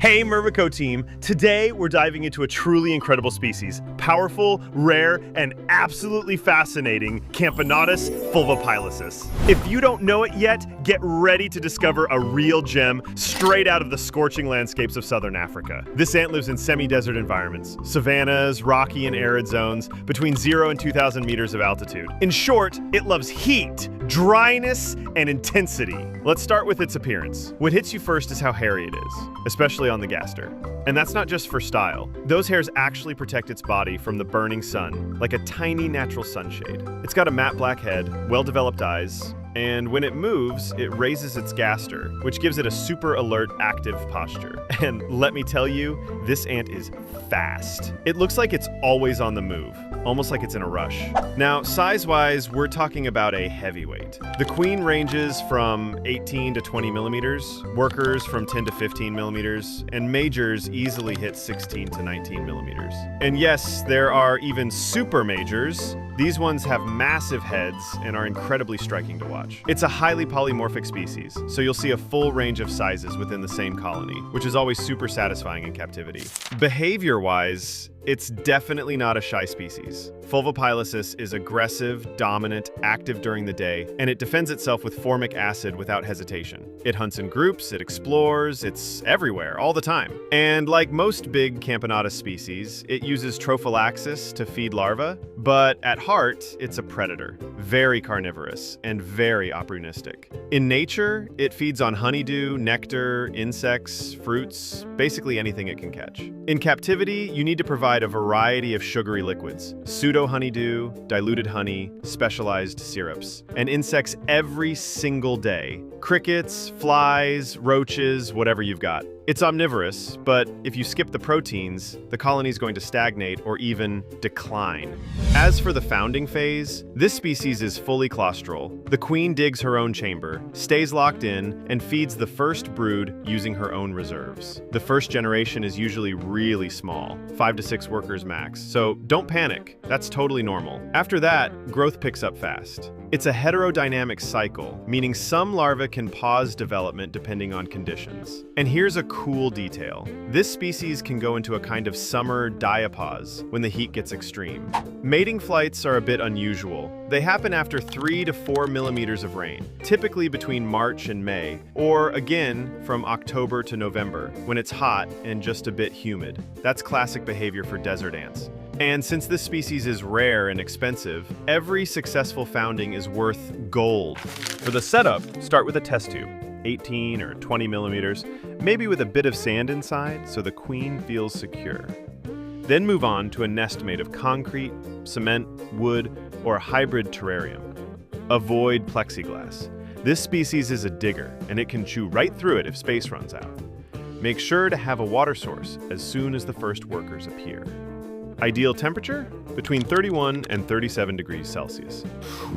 Hey Mervico team, today we're diving into a truly incredible species, powerful, rare, and absolutely fascinating Camponotus fulvopilosus. If you don't know it yet, get ready to discover a real gem straight out of the scorching landscapes of southern Africa. This ant lives in semi-desert environments, savannas, rocky and arid zones, between 0 and 2,000 meters of altitude. In short, it loves heat, dryness, and intensity. Let's start with its appearance. What hits you first is how hairy it is, especially on the gaster. And that's not just for style. Those hairs actually protect its body from the burning sun, like a tiny natural sunshade. It's got a matte black head, well-developed eyes, and when it moves, it raises its gaster, which gives it a super alert, active posture. And let me tell you, this ant is fast. It looks like it's always on the move, almost like it's in a rush. Now, size-wise, we're talking about a heavyweight. The queen ranges from 18 to 20 millimeters, workers from 10 to 15 millimeters, and majors easily hit 16 to 19 millimeters. And yes, there are even super majors. These ones have massive heads and are incredibly striking to watch. It's a highly polymorphic species, so you'll see a full range of sizes within the same colony, which is always super satisfying in captivity. Behavior-wise, it's definitely not a shy species. Fulvopilosus is aggressive, dominant, active during the day, and it defends itself with formic acid without hesitation. It hunts in groups, it explores, it's everywhere, all the time. And like most big Camponotus species, it uses trophallaxis to feed larvae, but at heart, it's a predator, very carnivorous and very opportunistic. In nature, it feeds on honeydew, nectar, insects, fruits, basically anything it can catch. In captivity, you need to provide a variety of sugary liquids, pseudo-honeydew, diluted honey, specialized syrups, and insects every single day. Crickets, flies, roaches, whatever you've got. It's omnivorous, but if you skip the proteins, the colony is going to stagnate or even decline. As for the founding phase, this species is fully claustral. The queen digs her own chamber, stays locked in, and feeds the first brood using her own reserves. The first generation is usually really small, 5 to 6 workers max, so don't panic, that's totally normal. After that, growth picks up fast. It's a heterodynamic cycle, meaning some larvae can pause development depending on conditions. And here's a cool detail. This species can go into a kind of summer diapause when the heat gets extreme. Mating flights are a bit unusual. They happen after 3 to 4 millimeters of rain, typically between March and May, or again from October to November, when it's hot and just a bit humid. That's classic behavior for desert ants. And since this species is rare and expensive, every successful founding is worth gold. For the setup, start with a test tube, 18 or 20 millimeters, maybe with a bit of sand inside so the queen feels secure. Then move on to a nest made of concrete, cement, wood, or a hybrid terrarium. Avoid plexiglass. This species is a digger, and it can chew right through it if space runs out. Make sure to have a water source as soon as the first workers appear. Ideal temperature? Between 31 and 37 degrees Celsius.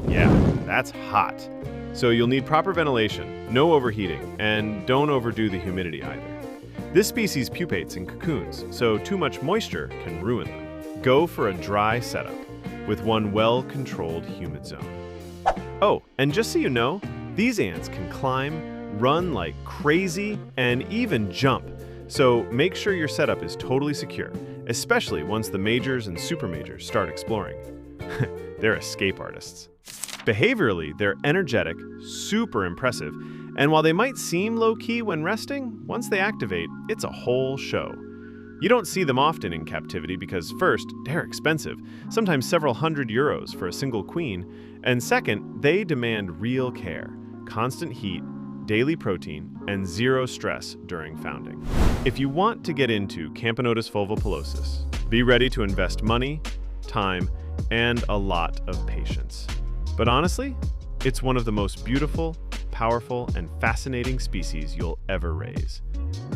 Yeah, that's hot. So you'll need proper ventilation, no overheating, and don't overdo the humidity either. This species pupates in cocoons, so too much moisture can ruin them. Go for a dry setup with one well-controlled humid zone. Oh, and just so you know, these ants can climb, run like crazy, and even jump. So make sure your setup is totally secure, especially once the majors and super majors start exploring. They're escape artists. Behaviorally, they're energetic, super impressive, and while they might seem low-key when resting, once they activate, it's a whole show. You don't see them often in captivity because first, they're expensive, sometimes several €100 for a single queen, and second, they demand real care, constant heat, daily protein, and zero stress during founding. If you want to get into Camponotus fulvopilosus, be ready to invest money, time, and a lot of patience. But honestly, it's one of the most beautiful, powerful, and fascinating species you'll ever raise.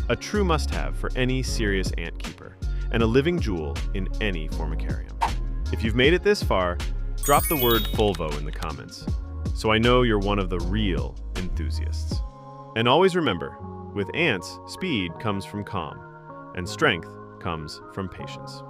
A true must-have for any serious ant keeper, and a living jewel in any formicarium. If you've made it this far, drop the word fulvo in the comments, so I know you're one of the real enthusiasts. And always remember, with ants, speed comes from calm, and strength comes from patience.